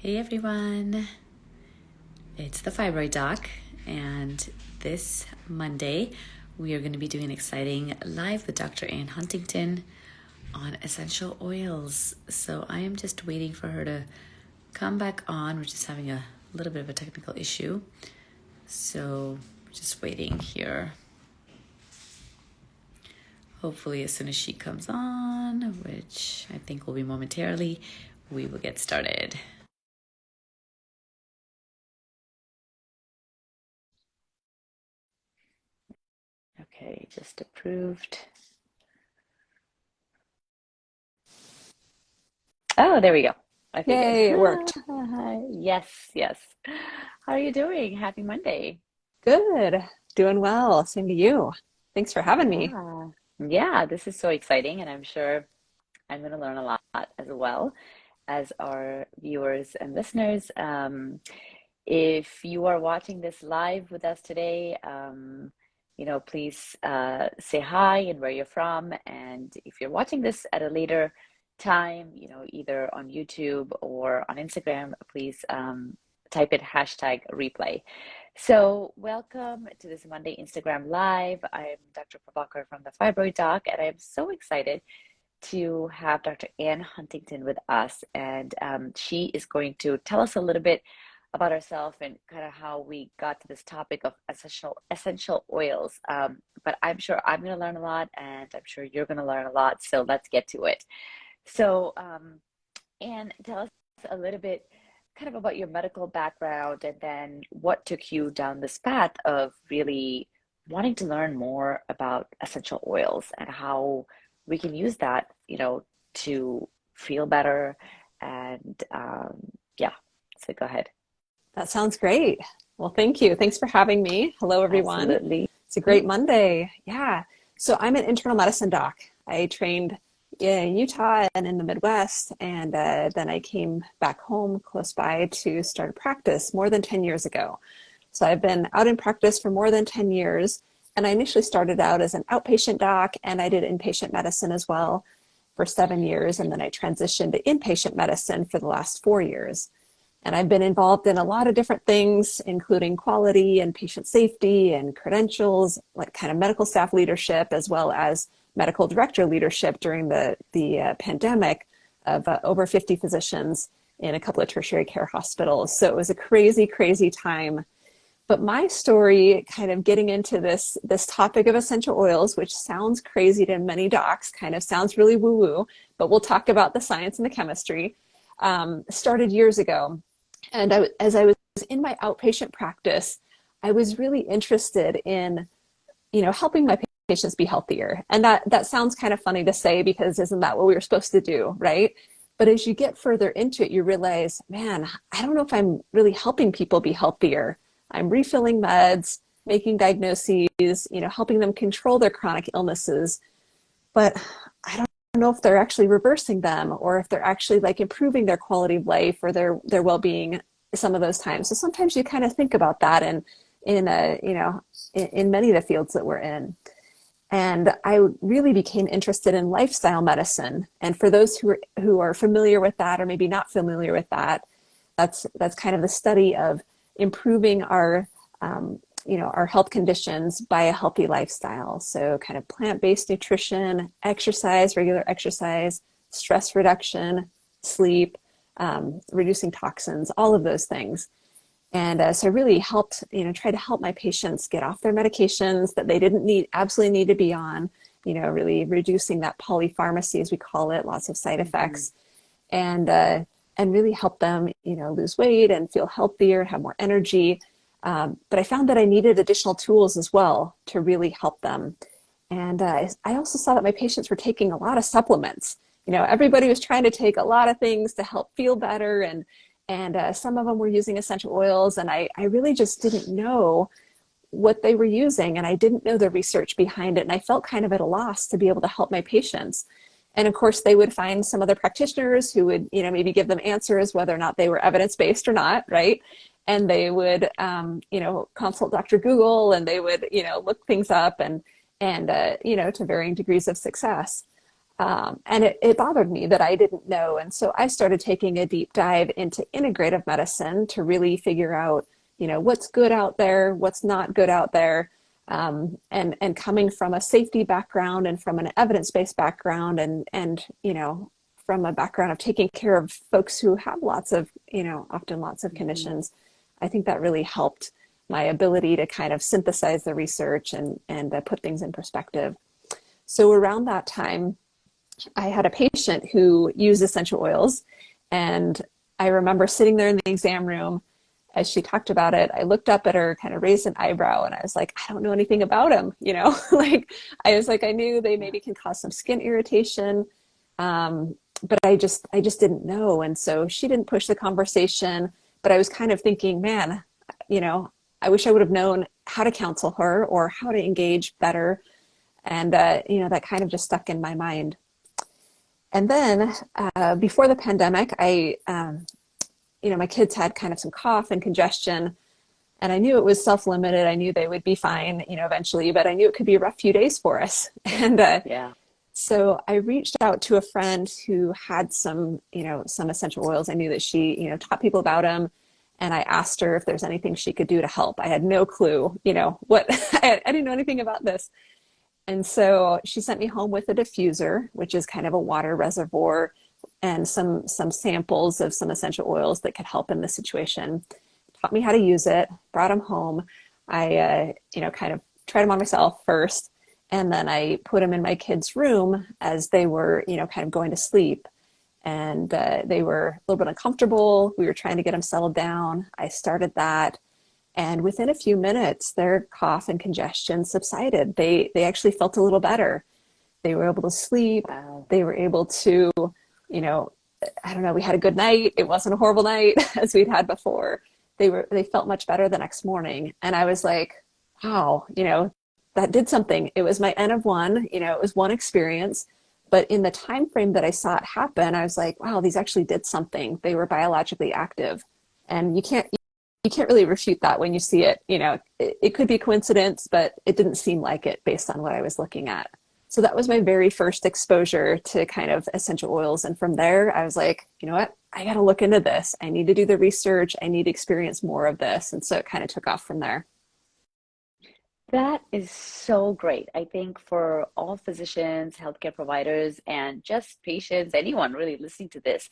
Hey everyone, it's the Fibroid Doc, and this Monday we are going to be doing an exciting live with Dr. Ann Huntington on essential oils. So I am just waiting for her to come back on. We're just having a little bit of a technical issue, so we're just waiting here. Hopefully as soon as she comes on, which I think will be momentarily, we will get started. Okay, just approved. Oh, there we go. Okay, Yay, it worked. good. Yes, yes. How are you doing? Happy Monday. Good. Doing well. Same to you. Thanks for having me. Yeah. Yeah, this is so exciting, and I'm sure I'm going to learn a lot as well as our viewers and listeners. If you are watching this live with us today, please say hi and where you're from. And if you're watching this at a later time, either on YouTube or on Instagram, please type it #replay. So welcome to this Monday Instagram Live. I'm Dr. Prabakar from the Fibroid Doc, and I am so excited to have Dr. Ann Huntington with us. And she is going to tell us a little bit about herself and kind of how we got to this topic of essential oils. But I'm sure I'm going to learn a lot, and I'm sure you're going to learn a lot. So let's get to it. So, Anne, tell us a little bit kind of about your medical background and then what took you down this path of really wanting to learn more about essential oils and how we can use that, to feel better. And yeah, so go ahead. That sounds great. Well, thank you. Thanks for having me. Hello, everyone. Absolutely. It's a great Monday. Yeah. So I'm an internal medicine doc. I trained in Utah and in the Midwest, and then I came back home close by to start a practice more than 10 years ago. So I've been out in practice for more than 10 years, and I initially started out as an outpatient doc, and I did inpatient medicine as well for 7 years, and then I transitioned to inpatient medicine for the last 4 years. And I've been involved in a lot of different things, including quality and patient safety and credentials, like kind of medical staff leadership, as well as medical director leadership during the pandemic of over 50 physicians in a couple of tertiary care hospitals. So it was a crazy, crazy time. But my story, kind of getting into this topic of essential oils, which sounds crazy to many docs, kind of sounds really woo-woo, but we'll talk about the science and the chemistry, started years ago. And as I was in my outpatient practice, I was really interested in, helping my patients be healthier. And that sounds kind of funny to say, because isn't that what we were supposed to do, right? But as you get further into it, you realize, man, I don't know if I'm really helping people be healthier. I'm refilling meds, making diagnoses, helping them control their chronic illnesses. But I don't know if they're actually reversing them, or if they're actually like improving their quality of life or their well-being some of those times. So sometimes you kind of think about that in many of the fields that we're in. And I really became interested in lifestyle medicine. And for those who are familiar with that, or maybe not familiar with that, that's kind of the study of improving our our health conditions by a healthy lifestyle. So kind of plant-based nutrition, exercise, regular exercise, stress reduction, sleep, reducing toxins, all of those things. And so I really helped, try to help my patients get off their medications that they didn't absolutely need to be on, really reducing that polypharmacy, as we call it, lots of side effects, and really help them, lose weight and feel healthier, have more energy. But I found that I needed additional tools as well to really help them. And I also saw that my patients were taking a lot of supplements. Everybody was trying to take a lot of things to help feel better, and some of them were using essential oils, and I really just didn't know what they were using, and I didn't know the research behind it, and I felt kind of at a loss to be able to help my patients. And of course, they would find some other practitioners who would, maybe give them answers, whether or not they were evidence-based or not, right? And they would, consult Dr. Google, and they would, look things up, and to varying degrees of success. And it bothered me that I didn't know. And so I started taking a deep dive into integrative medicine to really figure out, what's good out there, what's not good out there. And coming from a safety background and from an evidence-based background and from a background of taking care of folks who have often lots of conditions, I think that really helped my ability to kind of synthesize the research and put things in perspective. So around that time, I had a patient who used essential oils, and I remember sitting there in the exam room as she talked about it. I looked up at her, kind of raised an eyebrow, and I was like, I don't know anything about them, like I knew they maybe can cause some skin irritation, but I just didn't know. And so she didn't push the conversation, but I was kind of thinking, man, I wish I would have known how to counsel her or how to engage better. And, that kind of just stuck in my mind. And then before the pandemic, my kids had kind of some cough and congestion, and I knew it was self-limited. I knew they would be fine, eventually, but I knew it could be a rough few days for us. And Yeah. so I reached out to a friend who had some essential oils. I knew that she, taught people about them. And I asked her if there's anything she could do to help. I had no clue, what, I didn't know anything about this. And so she sent me home with a diffuser, which is kind of a water reservoir, and some samples of some essential oils that could help in this situation. Taught me how to use it, brought them home. I, kind of tried them on myself first, and then I put them in my kids' room as they were, kind of going to sleep. And they were a little bit uncomfortable. We were trying to get them settled down. I started that. And within a few minutes, their cough and congestion subsided. They actually felt a little better. They were able to sleep. Wow. They were able to, I don't know, we had a good night. It wasn't a horrible night as we'd had before. They felt much better the next morning. And I was like, wow, that did something. It was my N of one, it was one experience. But in the time frame that I saw it happen, I was like, wow, these actually did something. They were biologically active. And you can't really refute that when you see it. It could be coincidence, but it didn't seem like it based on what I was looking at. So that was my very first exposure to kind of essential oils. And from there, I was like, you know what? I got to look into this. I need to do the research. I need to experience more of this. And so it kind of took off from there. That is so great. I think for all physicians, healthcare providers, and just patients, anyone really listening to this,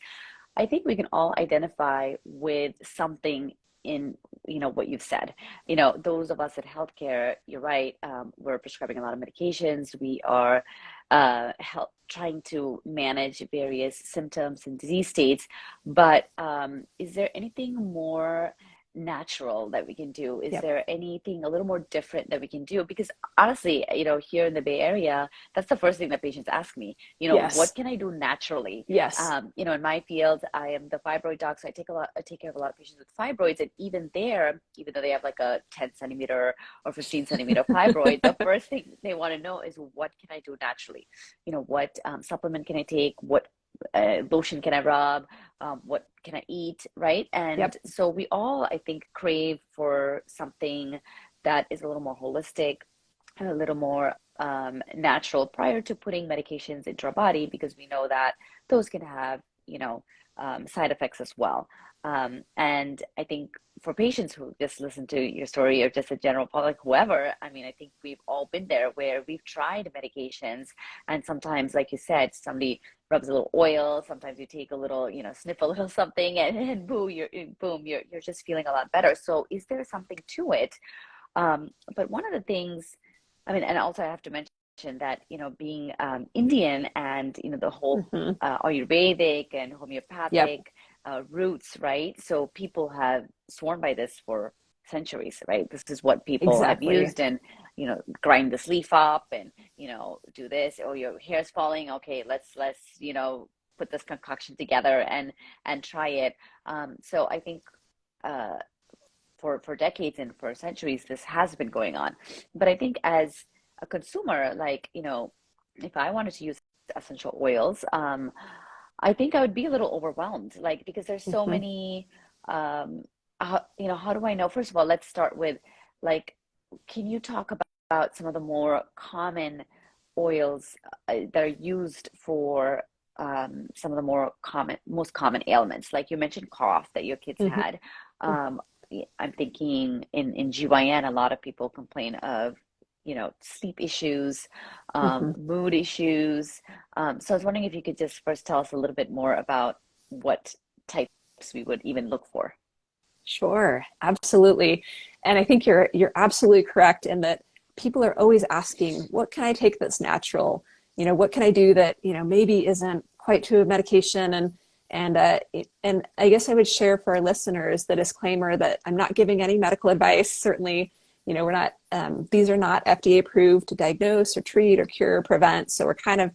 I think we can all identify with something in, what you've said. Those of us at healthcare, you're right, we're prescribing a lot of medications. We are trying to manage various symptoms and disease states. But is there anything more natural that we can do? Is Yep. there anything a little more different that we can do? Because honestly, here in the Bay Area, that's the first thing that patients ask me, Yes. what can I do naturally? Yes. In my field, I am the fibroid doc, so I take care of a lot of patients with fibroids, and even there, even though they have like a 10 centimeter or 15 centimeter fibroid, the first thing they want to know is, what can I do naturally? What supplement can I take? What lotion can I rub? What can I eat? Right. And Yep. so we all, I think, crave for something that is a little more holistic and a little more natural prior to putting medications into our body, because we know that those can have, side effects as well. And I think for patients who just listen to your story, or just a general public, whoever, I mean, I think we've all been there where we've tried medications, and sometimes, like you said, somebody rubs a little oil, sometimes you take a little, sniff a little something, and boom, you're just feeling a lot better. So is there something to it? But one of the things, I mean, and also I have to mention that, being Indian, and, the whole Mm-hmm. Ayurvedic and Yep. homeopathic roots, right? So people have sworn by this for centuries, right? This is what people have Exactly. used, and, grind this leaf up, and, do this. Oh, your hair's falling. Okay, let's, put this concoction together and try it. So I think uh, for decades and for centuries, this has been going on. But I think as a consumer, like, if I wanted to use essential oils, I think I would be a little overwhelmed, like, because there's so Mm-hmm. many, how do I know? First of all, let's start with, like, can you talk about some of the more common oils that are used for some of the most common ailments. Like you mentioned cough that your kids Hmm. had. Um, I'm thinking in GYN, a lot of people complain of, sleep issues, Hmm. mood issues. So I was wondering if you could just first tell us a little bit more about what types we would even look for. Sure, absolutely. And I think you're absolutely correct in that people are always asking, what can I take that's natural? What can I do that, maybe isn't quite to a medication? And I guess I would share for our listeners the disclaimer that I'm not giving any medical advice. Certainly, we're not, these are not FDA approved to diagnose or treat or cure or prevent. So we're kind of,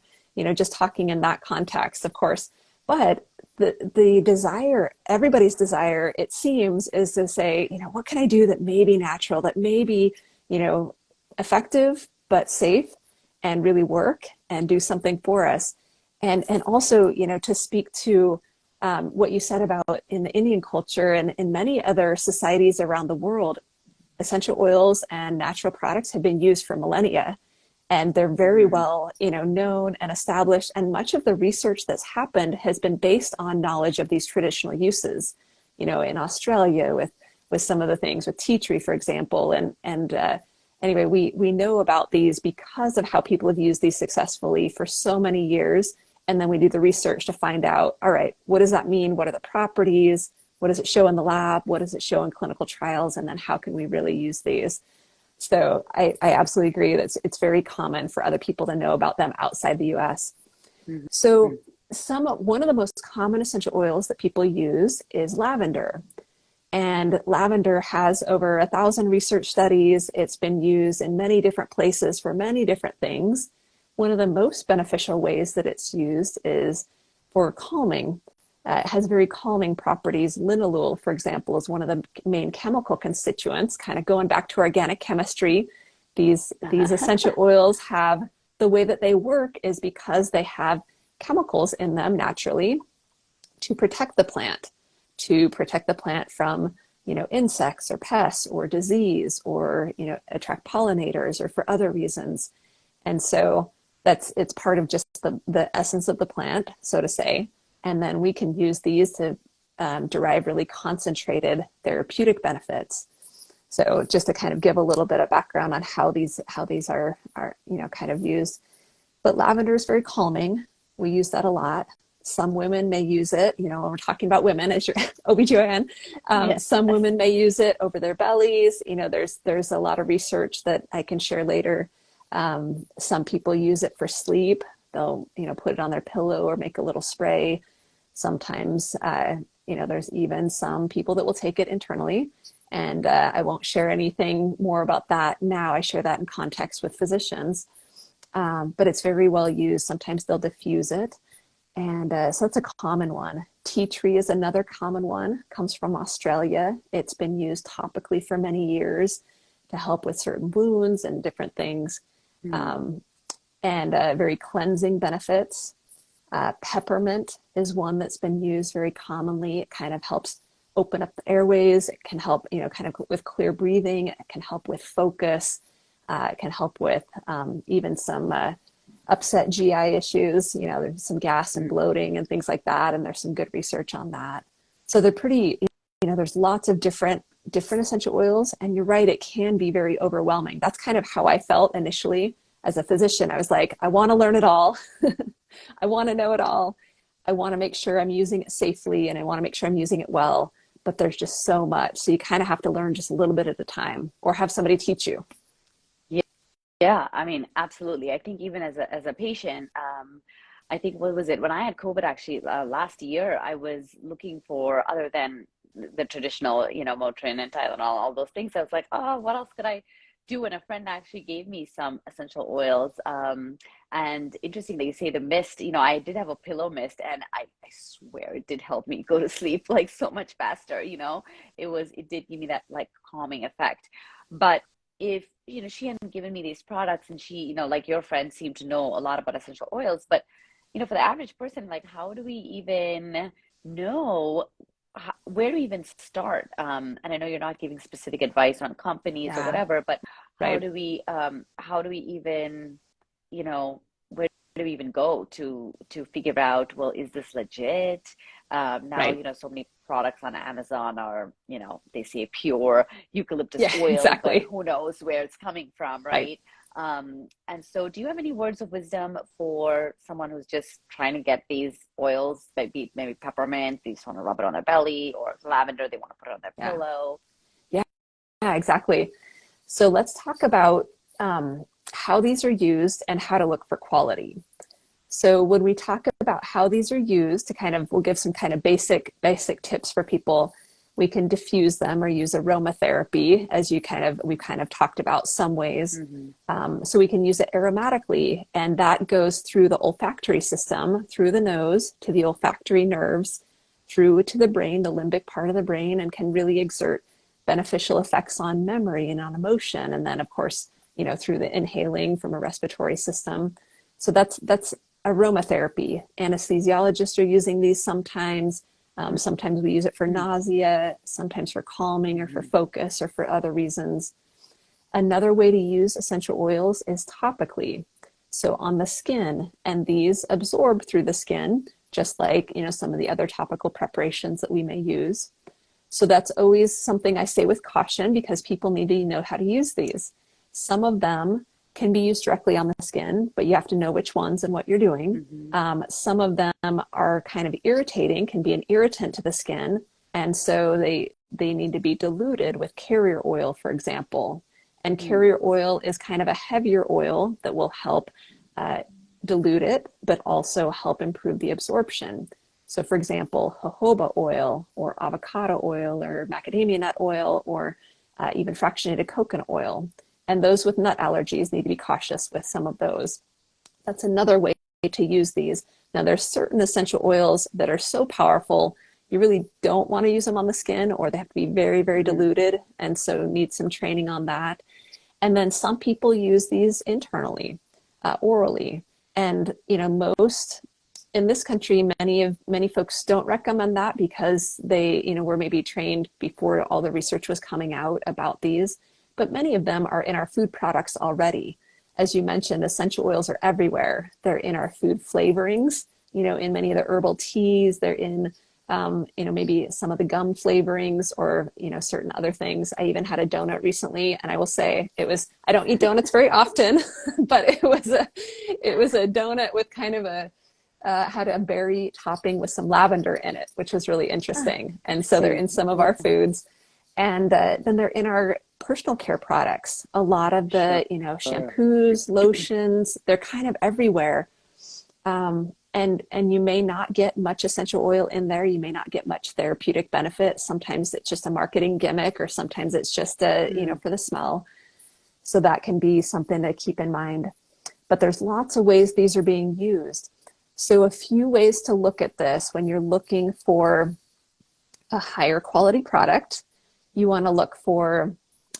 just talking in that context, of course. But the desire, everybody's desire, it seems, is to say, what can I do that may be natural, that may be, you know, effective but safe, and really work and do something for us. And also, to speak to what you said about in the Indian culture and in many other societies around the world, essential oils and natural products have been used for millennia, and they're very Hmm. well known and established, and much of the research that's happened has been based on knowledge of these traditional uses, in Australia with some of the things with tea tree, for example. And anyway, we know about these because of how people have used these successfully for so many years. And then we do the research to find out, all right, what does that mean? What are the properties? What does it show in the lab? What does it show in clinical trials? And then how can we really use these? So I absolutely agree that it's very common for other people to know about them outside the US. So Hmm. one of the most common essential oils that people use is lavender. And lavender has over 1,000 research studies. It's been used in many different places for many different things. One of the most beneficial ways that it's used is for calming. It has very calming properties. Linalool, for example, is one of the main chemical constituents. Kind of going back to organic chemistry, these essential oils have, the way that they work is because they have chemicals in them naturally to protect the plant, from insects or pests or disease, or attract pollinators, or for other reasons. And so it's part of just the essence of the plant, so to say. And then we can use these to derive really concentrated therapeutic benefits. So just to kind of give a little bit of background on how these are kind of used. But lavender is very calming. We use that a lot. Some women may use it, when we're talking about women as your OBGYN. Yes. Some women may use it over their bellies. There's a lot of research that I can share later. Some people use it for sleep. They'll, put it on their pillow or make a little spray. Sometimes, there's even some people that will take it internally. And I won't share anything more about that now. I share that in context with physicians. But it's very well used. Sometimes they'll diffuse it. And so that's a common one. Tea tree is another common one, comes from Australia. It's been used topically for many years to help with certain wounds and different things, Hmm. um, and very cleansing benefits. Peppermint is one that's been used very commonly. It kind of helps open up the airways. It can help, kind of with clear breathing. It can help with focus. It can help with even some upset GI issues. There's some gas and bloating and things like that, and there's some good research on that. So they're pretty, there's lots of different essential oils, and you're right, it can be very overwhelming. That's kind of how I felt initially as a physician. I was like, I want to learn it all. I want to know it all. I want to make sure I'm using it safely, and I want to make sure I'm using it well. But there's just so much. So you kind of have to learn just a little bit at a time, or have somebody teach you. Yeah, yeah, I mean, absolutely. I think even as a patient, I think what was it when I had COVID actually last year, I was looking for other than the traditional, Motrin and Tylenol, all those things. I was like, oh, what else could I do? And a friend actually gave me some essential oils. And interesting that you say the mist. I did have a pillow mist, and I swear it did help me go to sleep like so much faster. It did give me that like calming effect. But if she hadn't given me these products, and she, like your friend, seemed to know a lot about essential oils, but for the average person, like, how do we even know where to even start? And I know you're not giving specific advice on companies or Yeah, whatever, but how right. do we even where do we even go to figure out, well, is this legit? Now, Right. so many products on Amazon are, they say pure eucalyptus Yeah, oil, but exactly. who knows where it's coming from, Right. right? And so do you have any words of wisdom for someone who's just trying to get these oils, maybe peppermint, they just want to rub it on their belly, or lavender, they want to put it on their Yeah. pillow? Yeah, yeah, exactly. So let's talk about how these are used and how to look for quality. So when we talk about how these are used, we'll give some kind of basic tips for people. We can diffuse them or use aromatherapy, as we've kind of talked about some ways. Mm-hmm. So we can use it aromatically, and that goes through the olfactory system, through the nose to the olfactory nerves, through to the brain, the limbic part of the brain, and can really exert beneficial effects on memory and on emotion. And then, of course, through the inhaling from a respiratory system. So that's aromatherapy. Anesthesiologists are using these sometimes. Sometimes we use it for nausea, sometimes for calming or for Mm-hmm. focus or for other reasons. Another way to use essential oils is topically. So on the skin, and these absorb through the skin, just like, some of the other topical preparations that we may use. So that's always something I say with caution, because people need to know how to use these. Some of them can be used directly on the skin, but you have to know which ones and what you're doing. Mm-hmm. Some of them are kind of irritating, can be an irritant to the skin. And so they need to be diluted with carrier oil, for example. And carrier oil is kind of a heavier oil that will help dilute it, but also help improve the absorption. So for example, jojoba oil or avocado oil or macadamia nut oil or even fractionated coconut oil. And those with nut allergies need to be cautious with some of those. That's another way to use these. Now, there's certain essential oils that are so powerful, you really don't want to use them on the skin, or they have to be very, very Mm-hmm. diluted. And so need some training on that. And then some people use these internally, orally. And, most in this country, many folks don't recommend that because they, were maybe trained before all the research was coming out about these. But many of them are in our food products already. As you mentioned, essential oils are everywhere. They're in our food flavorings, in many of the herbal teas. They're in, maybe some of the gum flavorings or, certain other things. I even had a donut recently, and I will say I don't eat donuts very often, but it was a donut with kind of had a berry topping with some lavender in it, which was really interesting. And so they're in some of Yeah, our foods. And then they're in our personal care products. A lot of sure. the, shampoos, lotions, they're kind of everywhere. And you may not get much essential oil in there. You may not get much therapeutic benefit. Sometimes it's just a marketing gimmick, or sometimes it's just for the smell. So that can be something to keep in mind. But there's lots of ways these are being used. So a few ways to look at this when you're looking for a higher quality product. You want to look for,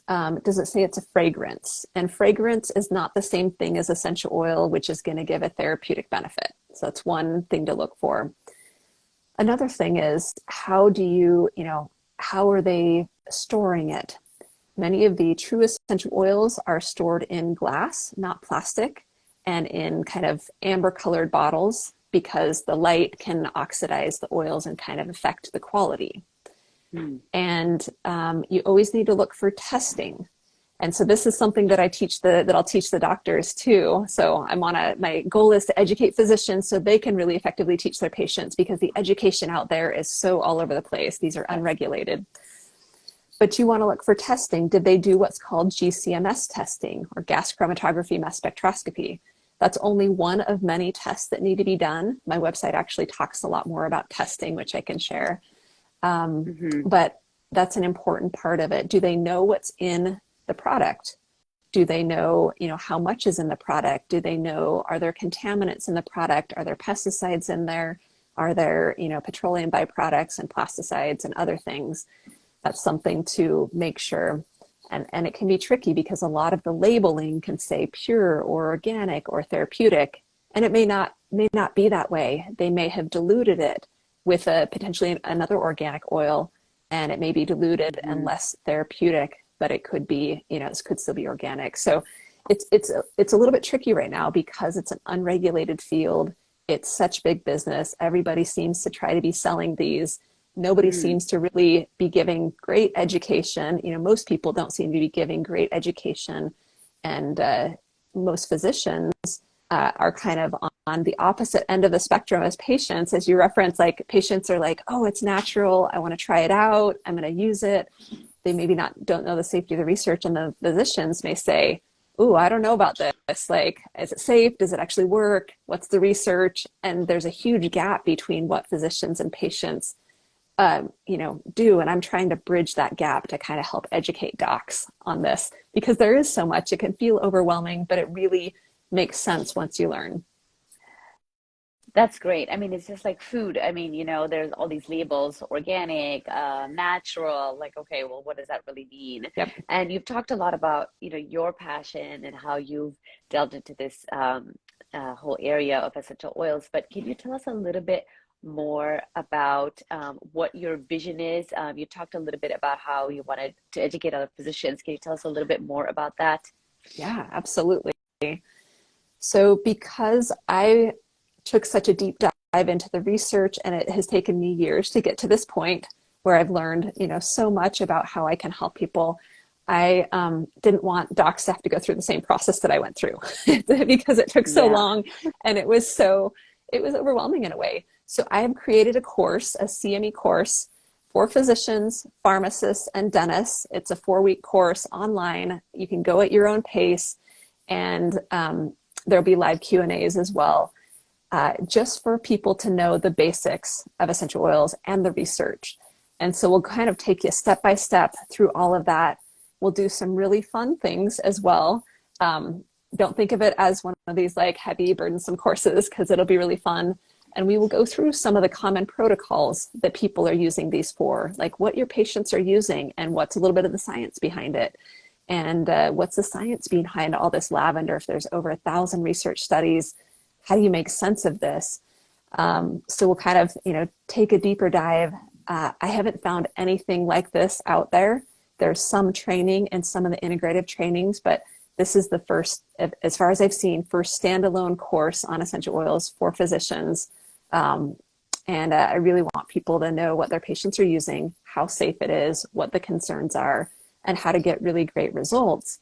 does it say it's a fragrance? And fragrance is not the same thing as essential oil, which is going to give a therapeutic benefit. So that's one thing to look for. Another thing is, how are they storing it? Many of the true essential oils are stored in glass, not plastic, and in kind of amber colored bottles, because the light can oxidize the oils and kind of affect the quality. Mm. And you always need to look for testing. And so this is something that I'll teach the doctors too. So my goal is to educate physicians so they can really effectively teach their patients, because the education out there is so all over the place. These are unregulated. But you want to look for testing. Did they do what's called GCMS testing, or gas chromatography mass spectroscopy? That's only one of many tests that need to be done. My website actually talks a lot more about testing, which I can share. Mm-hmm. But that's an important part of it. Do they know what's in the product? Do they know, how much is in the product? Do they know, are there contaminants in the product? Are there pesticides in there? Are there, petroleum byproducts and plasticides and other things? That's something to make sure. And it can be tricky because a lot of the labeling can say pure or organic or therapeutic, and it may not be that way. They may have diluted it with potentially another organic oil, and it may be diluted and Mm-hmm. less therapeutic, but it could be, this could still be organic. So it's a little bit tricky right now because it's an unregulated field. It's such big business. Everybody seems to try to be selling these. Nobody Mm, seems to really be giving great education. You know, most people don't seem to be giving great education, and most physicians are kind of on the opposite end of the spectrum as patients. As you reference, like patients are like, "Oh, it's natural. I want to try it out. I'm going to use it." They maybe not don't know the safety of the research, and the physicians may say, "Ooh, I don't know about this. Like, is it safe? Does it actually work? What's the research?" And there's a huge gap between what physicians and patients do. And I'm trying to bridge that gap to kind of help educate docs on this, because there is so much. It can feel overwhelming, but it really makes sense once you learn. that's great. I mean, it's just like food. I mean, there's all these labels, organic, natural, like, okay, well, what does that really mean? Yep. And you've talked a lot about, your passion and how you've delved into this whole area of essential oils. But can you tell us a little bit more about what your vision is? You talked a little bit about how you wanted to educate other physicians. Can you tell us a little bit more about that? Yeah, absolutely. So because I took such a deep dive into the research, and it has taken me years to get to this point where I've learned, so much about how I can help people. I didn't want docs to have to go through the same process that I went through because it took so Yeah. long, and it was overwhelming in a way. So I have created a course, a CME course for physicians, pharmacists, and dentists. It's a 4-week course online. You can go at your own pace, and there'll be live Q&As as well, just for people to know the basics of essential oils and the research. And so we'll kind of take you step by step through all of that. We'll do some really fun things as well. Don't think of it as one of these like heavy, burdensome courses, because it'll be really fun. And we will go through some of the common protocols that people are using these for, like what your patients are using and what's a little bit of the science behind it. And what's the science behind all this lavender? If there's over 1,000 research studies, how do you make sense of this? So we'll kind of, take a deeper dive. I haven't found anything like this out there. There's some training and some of the integrative trainings, but this is the first, as far as I've seen, first standalone course on essential oils for physicians. And I really want people to know what their patients are using, how safe it is, what the concerns are, and how to get really great results.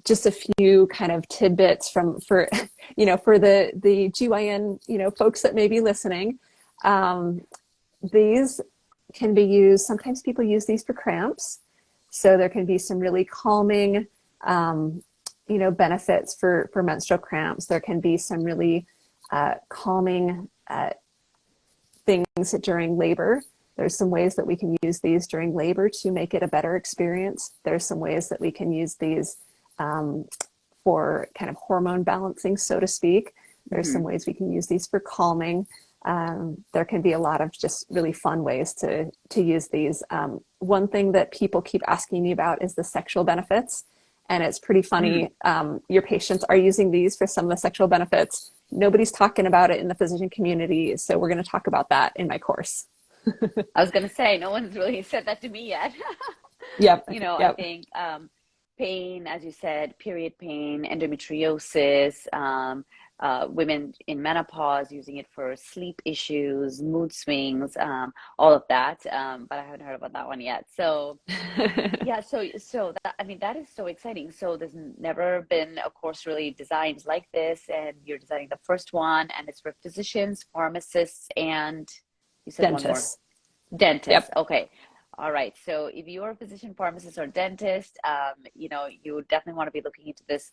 Just a few kind of tidbits for the GYN, folks that may be listening. These can be used, sometimes people use these for cramps. So there can be some really calming, benefits for menstrual cramps. There can be some really calming things during labor. There's some ways that we can use these during labor to make it a better experience. There's some ways that we can use these for kind of hormone balancing, so to speak. There's some Hmm. ways we can use these for calming. There can be a lot of just really fun ways to use these. One thing that people keep asking me about is the sexual benefits. And it's pretty Hmm. funny. Your patients are using these for some of the sexual benefits. Nobody's talking about it in the physician community. So we're going to talk about that in my course. I was gonna say, no one's really said that to me yet. Yep. I Yep. think pain, as you said, period pain, endometriosis, women in menopause using it for sleep issues, mood swings, all of that. But I haven't heard about that one yet. So yeah, so that, I mean, that is so exciting. So there's never been a course really designed like this, and you're designing the first one, and it's for physicians, pharmacists, and you said one more. Dentists. Dentist. Yep. Okay. All right. So if you're a physician, pharmacist, or dentist, you definitely want to be looking into this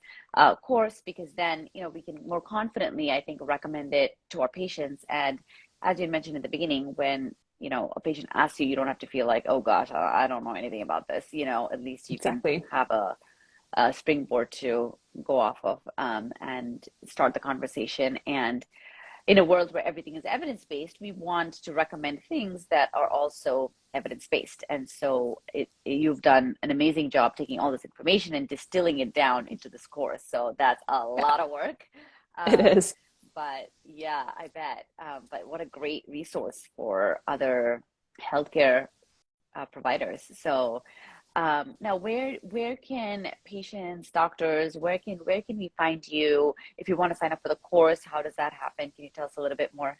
course, because then, we can more confidently, I think, recommend it to our patients. And as you mentioned in the beginning, when, a patient asks you, you don't have to feel like, oh gosh, I don't know anything about this. At least you can Exactly. have a springboard to go off of, and start the conversation. And in a world where everything is evidence based, we want to recommend things that are also evidence based. And so you've done an amazing job taking all this information and distilling it down into this course. So that's a Yeah, lot of work. it Um, is. but yeah, I bet. But what a great resource for other healthcare providers. So Now, where can patients, doctors, where can we find you if you want to sign up for the course? How does that happen? Can you tell us a little bit more?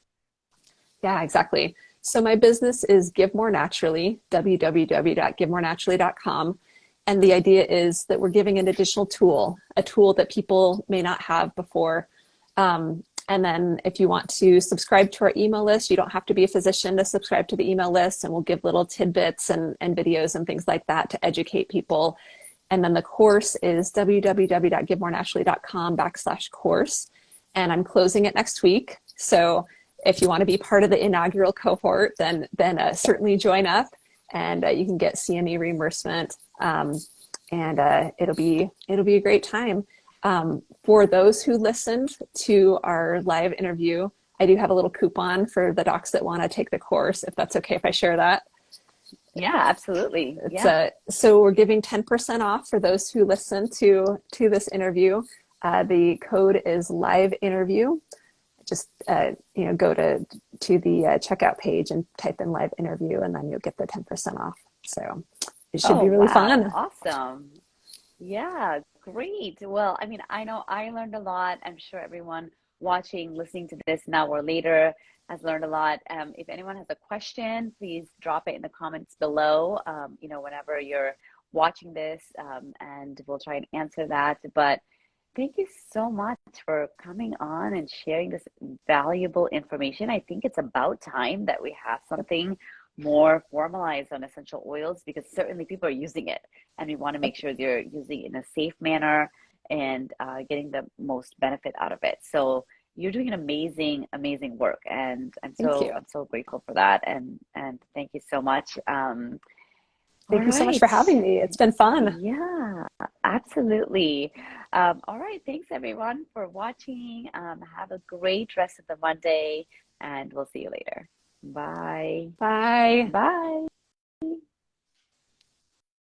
Yeah, exactly. So my business is Give More Naturally, www.givemorenaturally.com. And the idea is that we're giving an additional tool, a tool that people may not have before. And then if you want to subscribe to our email list, you don't have to be a physician to subscribe to the email list, and we'll give little tidbits and videos and things like that to educate people. And then the course is www.givemorenaturally.com/course. And I'm closing it next week. So if you want to be part of the inaugural cohort, then certainly join up, and you can get CME reimbursement. And it'll be a great time. For those who listened to our live interview, I do have a little coupon for the docs that want to take the course, if that's okay if I share that. Yeah, absolutely. Yeah. So we're giving 10% off for those who listen to this interview. The code is live interview. Just go to the checkout page and type in live interview, and then you'll get the 10% off. So it should Oh, be really wow. fun. Awesome. Yeah, great. Well, I mean, I know I learned a lot. I'm sure everyone watching, listening to this now or later has learned a lot. If anyone has a question, please drop it in the comments below, whenever you're watching this, and we'll try and answer that. But thank you so much for coming on and sharing this valuable information. I think it's about time that we have something more formalized on essential oils, because certainly people are using it, and we want to make sure they're using it in a safe manner and getting the most benefit out of it. So you're doing an amazing, amazing work, and Thank you. I'm so grateful for that, and thank you so much. All Thank you so much for right. having me. It's been fun. Yeah, absolutely. All right. Thanks everyone for watching. Have a great rest of the Monday, and we'll see you later. Bye. Bye. Bye.